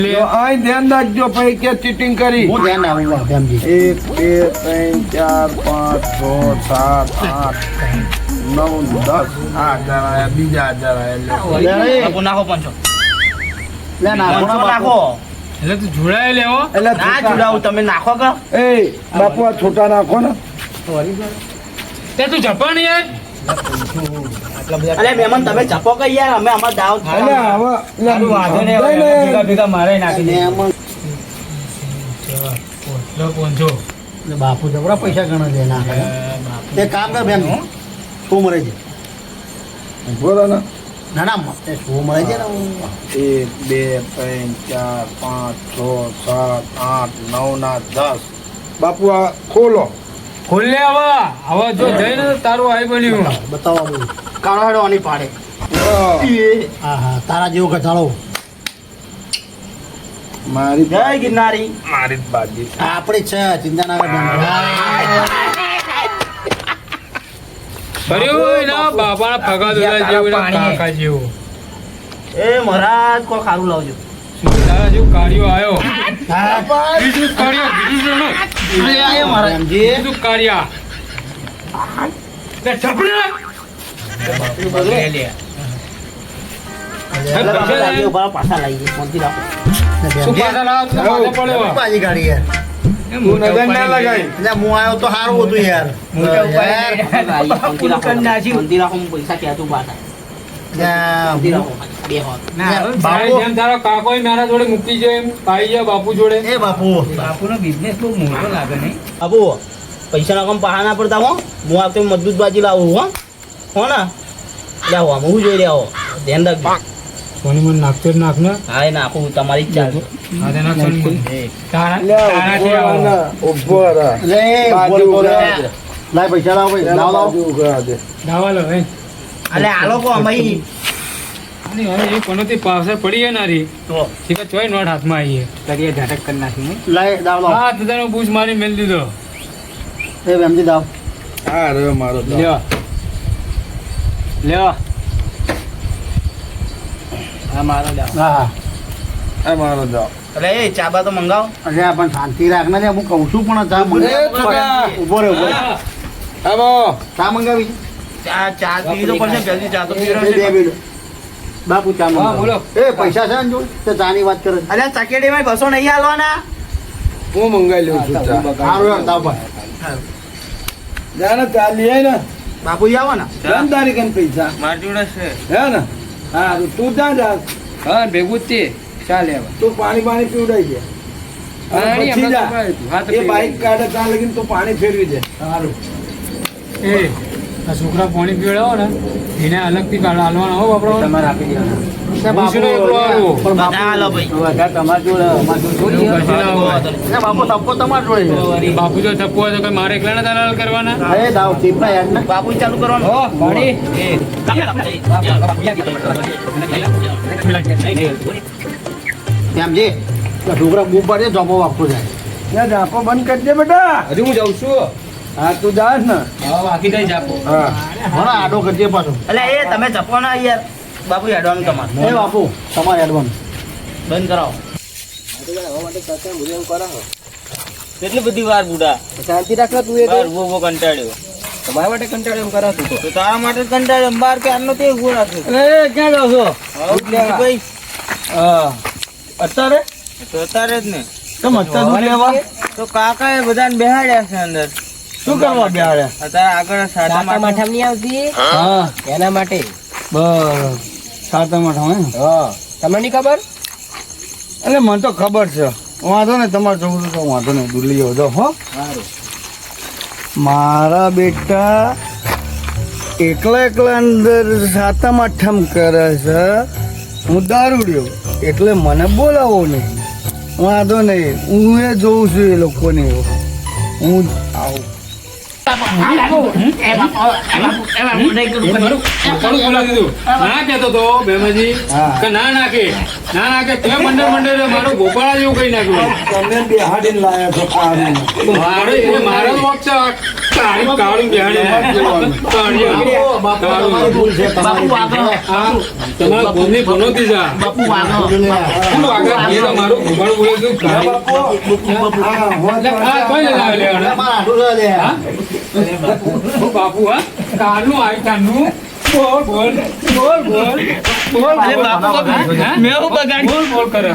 અહીં ધ્યાન રાખજો ભાઈ કે ચીટિંગ કરી. હું ધ્યાન રાખું બાપુજી. 1 2 3 4 5 6 7 8 9 10 આ જરા બીજા જરા બાપુ નાખો 500. લે નાખો ના નાખો. એટલે તું જોડાય લેવો એટલે ના જોડાવું તમે નાખો કે એ બાપુ આ છોટા નાખો ને. તે તું જપા નહીં યાર. અરે મહેમાન તમે જપો કે યાર અમે અમાર દાવ એટલે હવે ભેગા મારે નાખી દે. એમાં બાપુ જબરા પૈસા ગણા દે નાખે. તે કામ કર બેન શું મરે છે બોલો ને. ના ના એ શું મરે છે ને 1 2 3 4 5 6 7 8 9 ના 10 બાપુ આ ખોલો. ખોલે હવે જો જઈને તારું આઈ બન્યું. બતાવો બધું. કાળો હેડો આની પાડે હા હા તારા જેવો ઘટાડો મારી જય ગિરનારી મારી જ બાજી. આપણી છે ચિંતા ના કરતા. કર્યું ના બાપાના ફગા દોરા જેવું ને કાકા જેવું. એ મહારાજ કોઈ ખારું લાવજો તારા જેવું કાર્યો આવ્યો. હા બીજું કાર્યો બીજું મહારાજજી બીજું કાર્યા. લે છપડા. લે લે. પાછા લાવી શાંતિ રાખો શું પાછા લાવો તો પાછો પડ્યો. બાજી ગાડી યાર. તું નજર ના લગાઈ. એટલે હું આવ્યો તો સારું હતું યાર. શાંતિ રાખો હું પૈસા ક્યાં પાછા શાંતિ રાખો બે હોત તારે જેમ તારો કાકો મારા જોડે મૂકી જાય એમ પાઈ જાય બાપુ જોડે. એ બાપુ બાપુનો બિઝનેસ બહુ મોટો લાગે નહીં. બાપુ પૈસા ના કમ પહા ના પડતા હો હું આવતે મજબૂત બાજી લાવું હો ને લાવો આમ હું જોઈ રહ્યા ધ્યાન રાખજો સોની મને નાખતો જ નાખ ને. હા એ નાખું તમારી જ ચાલશે હા તે નાખ સોની. તારાથી આવો. ઉભો રહે. લે બોલ બોલ લાય પૈસા લાવો ભાઈ લાવો લાવો બાજુ ઉભા દે. દાવા લો ભાઈ. અલે આ લોકો અમે અને હવે એ કોનોથી પાવસર પડી ગયા નારી તો ઠીક ચોય નોટ હાથમાં આવીએ કરીએ ઝાટક કરી નાખી. લાય દાવ લાવો હા તો બૂસ મારી મેલ દીધો. એ વેમજી દાવ આ રહ્યો મારો દાવ. લ્યો લ્યો આ મારો દાવ. હા હા આ મારો દાવ. અરે એ ચાબા તો મંગાવો અરે આ પણ શાંતિ રાખ ને હું કહું છું પણ ચા મંગાવી એ છોકરા. ઉભો રે ઉભો રે આવો. ચા મંગાવી ચા પીવી તો પડશે જલ્દી ચા તો પીવી બે રહેશે. મિનિટ બાપુ ચા હા મંગાવો બોલો. એ પૈસા છે ને જો તે ચાની વાત કરે અરે ચકેડી માં 200 નહીં હાલવાના હું મંગાઈ લઉં છું ચા. સારું યાર દાવ ભાઈ જાને ચા લઈ આય ને. બાપુ આવો ને કેમ તારી કન પૈસા મારી જોડે છે. હે ને. હા તો તું જા જા. હા ભેગું જ તે ચાલે હવે. તું પાણી પીવડાઈ દે. અને પછી જા. એ બાઈક કાઢે ત્યાં લગીને તું પાણી ફેરવી દે. સારું. એ આ છોકરા પાણી પીવડાવો ને એને અલગથી હાલવાના હો બાપડો. તમારે આપી દેવાના. બાપુ પણ બધા હાલો ભાઈ વધારે તમારી જોડે અમારી જોડે એવું કશું ના હોય. એ બાપુ તપકો તમારી જોડે છે બાપુ જો થપ્પો હોય તો કઈ મારે એકલાને દલાલ કરવાના. અરે દાવ ટીપના યાર ને બાપુ ચાલુ કરવાનું હો પાણી. શ્યામજી તો છોકરા બૂમ પાડે જોબો વાપરો જાય ત્યાં ઝાપો બંધ કરી દે બેટા. હજુ હું જાઉં છું. હા તું જા ને. હા બાકી થઈ જાપો. હા. ઘણા આડો કરજે પાછો એટલે એ તમે ચપો ના યાર બાપુ હેડવાનું તમારે એ બાપુ તમારે એડવાન્સ બંધ કરાવો કેટલી બધી વાર બુડા શાંતિ રાખ તું એ બાર ઉભો કંટાળ્યો તમારા માટે કંટાળે એમ કરાતું તો. તો તારા માટે કંટાળ્યો બાર કે આનો તે ઉભો રાખ્યો અરે ક્યાં જાવ છો? ભાઈ હા. અત્યારે તો તારે જ ને કેમ અત્યારે દૂધ લેવા તો કાકા એ બધાને બેહાડ્યા છે અંદર શું કરવા બેહાડ્યા? અત્યારે આગળ સાટા માઠા નહીં આવતી હા એના માટે બસ સાતમ આઠમ હે? હા તમને નહીં ખબર એટલે મને તો ખબર છે. વાંધો ને તમારે જવું તો વાંધો નહીં દૂર લઈ આવજો હો. મારા બેટા એકલા એકલા અંદર સાતમ આઠમ કરે છે. હું દારૂડિયો એટલે મને બોલાવો નહીં. વાંધો નહીં હું એ જોઉં છું એ લોકોને. હું આવું ના કેતો તો બેમાજી કે ના નાખે તે મંડળ મારો ગોપાળા જેવું કઈ નાખ્યું. તમે બેહાડીને લાયા છો પાણી. મારો જ વોક છે. કાળી કાળી બેહાડી. કાળી. બાપુ તમારી ભૂલ છે બાપુ વાગો. આ તમારા ભૂલની ભૂલોતી છે આ. બાપુ વાગો. શું આગળ એ તો મારું ઘુમાડું બોલે છે. કાળી. આ કોઈ નહીં લાવે લેવાના. મારા હાડું લે લે. હા? ઓ બાપુ હા કાળનું આવી કાળનું બોલ બોલ બોલ બોલ બોલ અરે બાપુ હા? મેં હું બગાડ્યું? બોલ બોલ કરે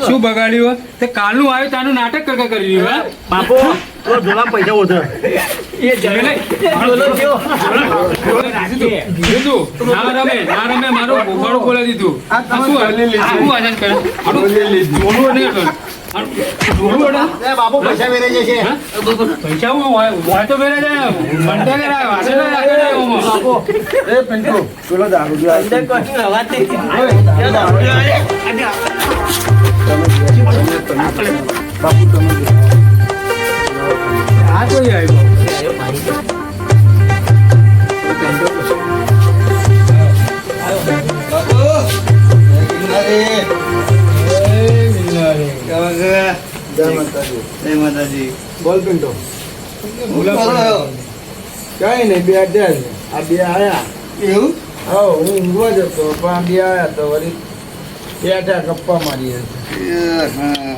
શું બગાડ્યું તે કાલનું આવ્યું તાનું નાટક કરકા કરી રહ્યું હા? બાપુ તો જોલા પૈસા ઓછા એ જમે બોલો કેવો કીધું તું, ના રમે મારું ગોપાળું બોલાવી દીધું આ શું આવું આનંદ કરે આનું નહીં કર. એ બાપુ પૈસા વેરે જશે હા? પૈસા હું હોય તો બેરે જાય મંડે કે વાસે ના રાખે ને ઓમાં. બાપુ એ પિન્ટુ પેલો દારૂ જો અંદર કશું રવા જ નહીં. જો દારૂ પીવા દે. બાપુ તમે આ કોઈ આવ્યો જય માતાજી. બોલ પિન્ટુ કઈ નહીં બે અડ્યા છે. આ બે આયા એવું હા હું ઊંઘવા જતો પણ આ બે આયા તો વળી બેઠા ગપ્પા મારી હતી.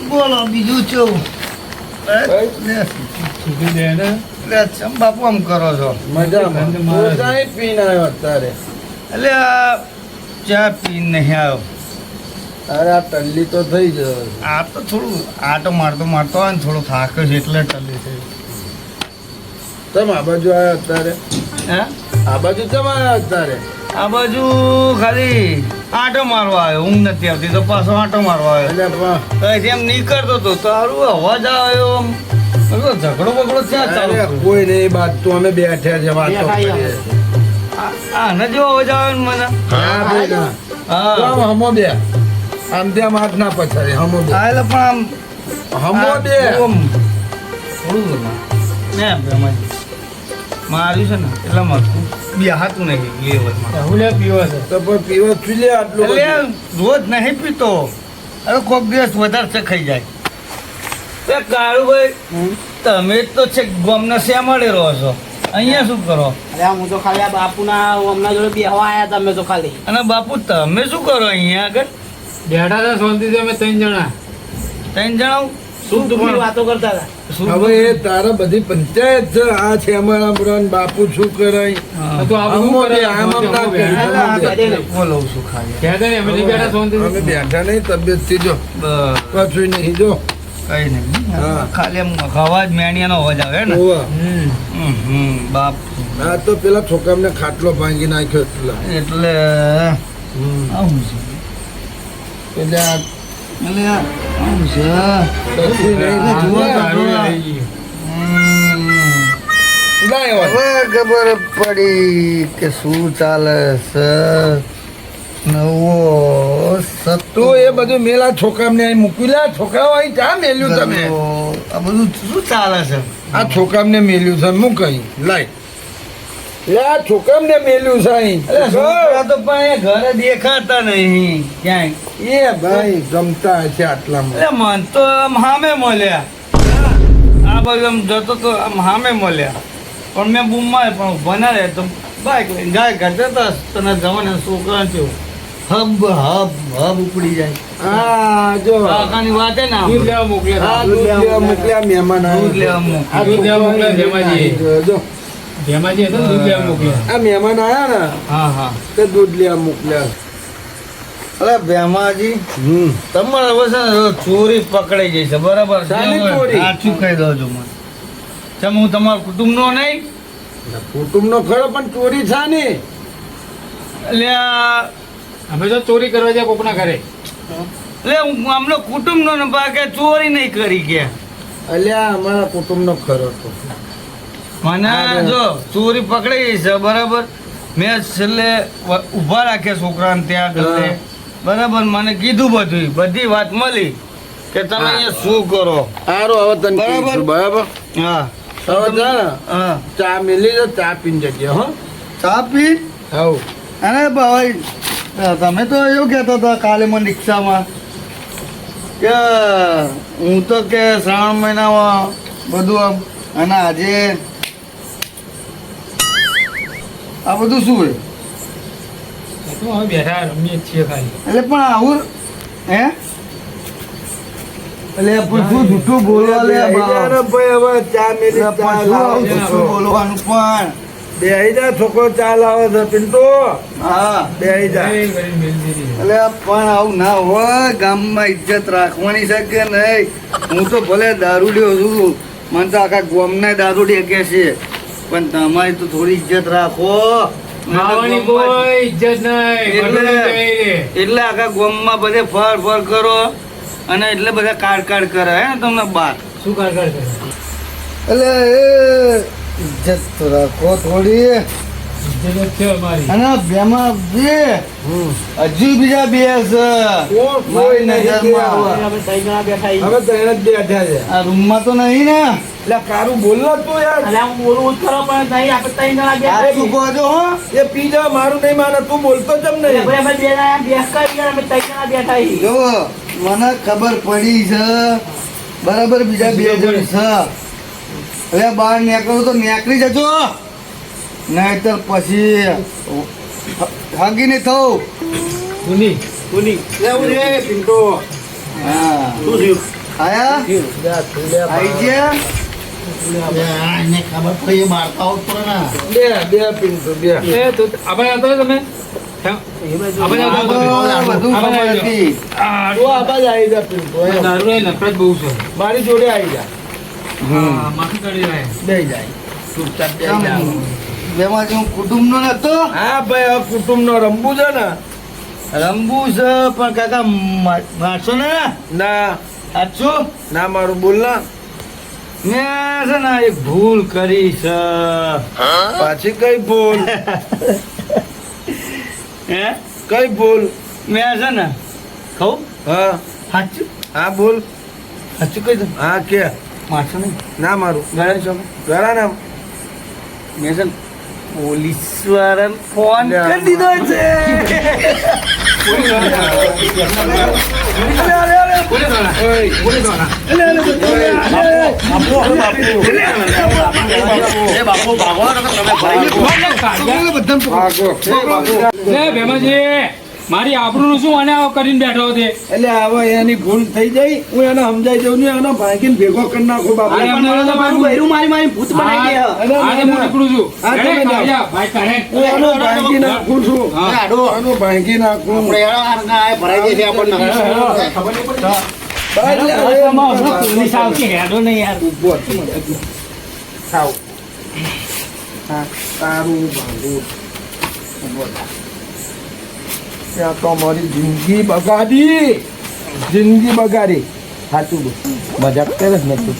બોલો બીજું શું સીધી દે ને ચમ બાપુ આમ કરો છો? મજામાં ધંધો મારે છે. પોતાની જ પીને આવ્યો અત્યારે. એટલે આ ચા પી નહીં આવ્યો. અરે આ ટલ્લી તો થઈ જ આ તો થોડું આટો મારતો હોય ને થોડો થાક છે એટલે ટલી છે. તમે આ બાજુ આવ્યા અત્યારે હે આ બાજુ તમે આવ્યા અત્યારે આ બાજુ ખાલી આંટો મારવા આવ્યો. ઊંઘ નથી આવતી તો પાછો આંટો મારવા આવ્યો. એટલે પણ કઈ એમ નીકળતો તો તારું અવાજ આવ્યો આમ. મેં કીધું ઝઘડો બગડો ક્યાં ચાલુ અરે થયો? કોઈ નહીં બાદ તો અમે બેઠ્યા છે વાતો કરીએ. આને જેવો અવાજ આવે ને મને. હા ભાઈ ના. તો હા આમ હમો બે આમ તેમ હાથ ના પછાડે હમો બે આ એટલે પણ હમો આમ બે આમ થોડું ને બેમાજી માર્યું છે ને એટલે મારું બે હાથું નહીં લેવલમાં. રાહુલ એ પીવો છે તો પણ પીવો ચૂલે આટલું એટલે બધું. રોજ નહીં પીતો. હવે કોક દિવસ વધારે ચખાઈ જાય. એ કાળુભાઈ તમે જ તો છે ગામના શ્યામળે રહો છો, અહીંયા શું કરો? અરે હું તો ખાલી આ બાપુના હમણાં જોડે બેહવા આયા તમે તો ખાલી અને બાપુ તમે શું કરો અહીંયા આગળ? બેઠા હતા શાંતિથી અમે 3 જણા. ત્રણ જણાઓ શું દુઃખની વાતો કરતા હતા. શું? હવે એ તારા બધી પંચાયત છે આ છે અમારા બ્રન બાપુ શું કરાય હા. તો આ બધું હમો કરે, બે, આમ આમ ના કરે. એટલે આ હમો બે. બધે લઉં છું ખાલી. કહેતા નહીં, અમે નહીં બેઠા અમે શાંતિથી. બેઠા નહીં તબિયતથી જો બસ, કશું નહીં જો કઈ નહીં. હા. ખાલી આમ અવાજ મેણિયાનો અવાજ આવે ને. હોવે. બાપ આ તો પેલા છોકરાને ખાટલો ભાંગી નાખ્યો એટલા એટલે આવું છે. એટલે આ એટલે આવું છે. કશું નહીં. આ જુઓ તો દારૂ જુઓ. લઈ ગઈ. લાય હવે. હવે ખબર પડી કે શું ચાલે છે. નવો તો એ બધું મેલા છોકરાને અહીં મૂકી લે છોકરાઓ અહીં ક્યાં મેલ્યું તમે આ બધું શું ચાલે છે? આ છોકરાને મેલ્યું છે હું કઈ લાય લે આ છોકરાને મેલ્યું છે અહીં અરે છોકરા તો પણ એ ઘરે દેખાતા નહીં ક્યાંય. એ ભાઈ જમતા હશે આટલામાં એટલે મન તો આમ સામે મળ્યા. આ બાજુ આમ જતો તો આમ સામે મળ્યા પણ મેં બૂમ મારે પણ ઉભા ના રહે તો બાઈક લઈને ગાય કરતા હતા. તને જવાના છોકરા છે હબ ઉપડી જાય. હા જો કાકાની વાત હે ને આમ. દૂધ લેવા મોકલ્યા આ હતા. દૂધ લેવા મોકલ્યા મહેમાન દૂધ લેવા આવ્યા. મોકલ્યા. આ દૂધ લેવા મોકલ્યા ભેમાજી. જો ભેમાજી હતા ને, દૂધ લેવા મોકલ્યા. આ મહેમાન આવ્યા ને હા હા. તે દૂધ લેવા મોકલ્યા અરે ભેમાજી તમારે હવે છે ને ચોરી પકડાઈ જઈ છે બરાબર? શાની ચોરી? સાચું કહી દો છો મને. ચમ હું તમારા કુટુંબનો નહીં? કુટુંબનો ખરો પણ ચોરી છે ને એટલે અમે તો ચોરી કરવા જાય કોકના ઘરે. હું આમનો કુટુંબનો ને બાકી ચોરી નહીં કરી કે અલ્યા અમારા કુટુંબનો ખરો તો મને જો ચોરી પકડાઈ ગઈ છે બરાબર. મેં છેલ્લે ઊભા રાખ્યા છોકરાને ત્યાં ગલે બરાબર. મને કીધું બધી વાત મળી કે તમે અહીંયા શું કરો. સારું હવે તને બરાબર. કહીશું, બરાબર હા હવે જા ને હા. ચા મિલી તો ચા પીને જગ્યા હો ચા પી. હવ અરે ભાઈ તમે તો એવું કહેતા હતા કાલે મને રિક્ષામાં કે હું તો કે શ્રાવણ મહિનામાં બધું આમ અને આજે આ બધું શું હોય તો હવે બેઠા રમીએ જ છીએ ખાલી એટલે પણ આવું હે એટલે પણ શું જૂઠું બોલવા લે ભાઈ હવે ચા મેલી એટલે પણ શું આવું જૂઠું બોલવાનું પણ બેહી જા છોકરો ચા લાવે છે પિન્ટુ હા બેહી જા એ કરીને મેલ દીધી એટલે પણ આવું ના હોય ગામમાં ઇજ્જત રાખવાની છે કે નહીં હું તો ભલે દારૂડિયો છું મને તો આખા ગામના દારૂડિયા કે છે પણ તમારી તો થોડી ઇજ્જત રાખો ખાવાની કોઈ ઇજ્જત નહીં એટલે આખા ગામમાં બધે ફર ફર કરો અને એટલે બધા કાઢ કરે હે ને તમને બાર શું કર કરે એટલે ઇજ્જત તો રાખો થોડી ઇજ્જત જ છે અમારી અને બેમાં બે હજુ બીજા બે છે કોઈ નહીં નજરમાં. અમે ત્રણ જણા બેઠા છીએ. હવે તૈયાર જ બેઠા છે આ રૂમમાં તો નહીં ને એટલે કારું બોલ તું યાર અલ્યા હું બોલવું જ ખરો પણ નહીં આપણે ત્રણ જણા આ બેઠા શું છીએ. કહો છો હો એ પી જા મારું નહીં માને તું બોલતો જમ એટલે નહીં ભાઈ અમે બે જણા બેસ કરી ગયા, અમે ત્રણ જણા બેઠા છીએ. જો મને ખબર પડી છે બરાબર બીજા બે જણ છે હવે બહાર નીકળો તો નીકળી જજો નહીતર પછી હાગી નહીં થવું કુની લેવું છે પિન્ટુ હા શું થયું આયા આઈ ગયા એને ખબર પડી એ મારતા હોત પડે ને બે પિન્ટુ બે એ તો આપણે આવતો હોય તમે આપણે આ આવતો તો હોય. બધું ખબર હતી તું આબાજ આવી જા પિન્ટુ એમ. દારૂ એ નફરત બહુ છે મારી જોડે આવી જા હા, માફી કરી રહ્યા બે જાય ચૂપચાપ બેહી જા. બેમાં હું કુટુંબનો નતો હા ભાઈ હવે કુટુંબ નો રમવું છે ને રંબુ છે પણ કાકા મારશો ને ના સાચું ના મારું બોલ ના મેં છે ને એક ભૂલ કરી છે પાછી કઈ ભૂલ હે કઈ ભૂલ મેં છે ને કહું હા સાચું હા બોલ સાચું કહી દઉં હા કે મારશો નહીં ના મારું ગળે છો ઘરા ના મેં છે ને પોલીસ વાળાને ફોન કરી દીધો છે એ બાપુ ભાગો ને તમે લે ભેમાજી મારી આબરૂનું શું અને આવો કરીને બેઠો છે એટલે હવે એની ભૂલ થઈ જાય હું એને સમજાઈ દઉં ને એનો ભાગીને ભેગો કરી નાખું બાપુ અરે અમને તો મારું બૈરું મારી મારી ભૂત બનાવી દે. આજે હું નીકળું છું હા, તમે અરે, જાઓ. કાઢ્યા, ભાઈ કાઢે. હું એનો ભાંગી નાખું છું હા. આડો એનું ભાંગી નાખું આપણે એના આ ભરાઈ જાય છે આપણને ખબર નહીં પડતી એટલે હવે પોલીસ આવશે, હેડો નહીં યાર. ઊભો છું. ખાવ હા તારું ભાંગું ઊભો થા. ત્યાં તો મારી જિંદગી બગાડી સાચું બોલ મજાક કરે જ નથી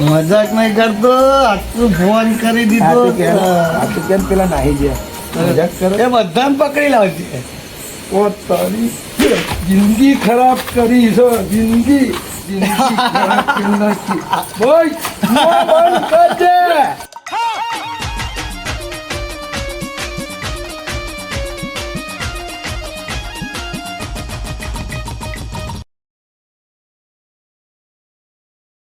મજાક નહીં કરતો આટલું ફોન કરી દીધો સાચું કેમ પેલા નાહી ગયા મજાક કરે એ બધાને પકડી લાવશે ઓ તારી જિંદગી ખરાબ કરી છે જિંદગી ખરાબ કરી નાખી. બોય, મોં બંધ કરજે.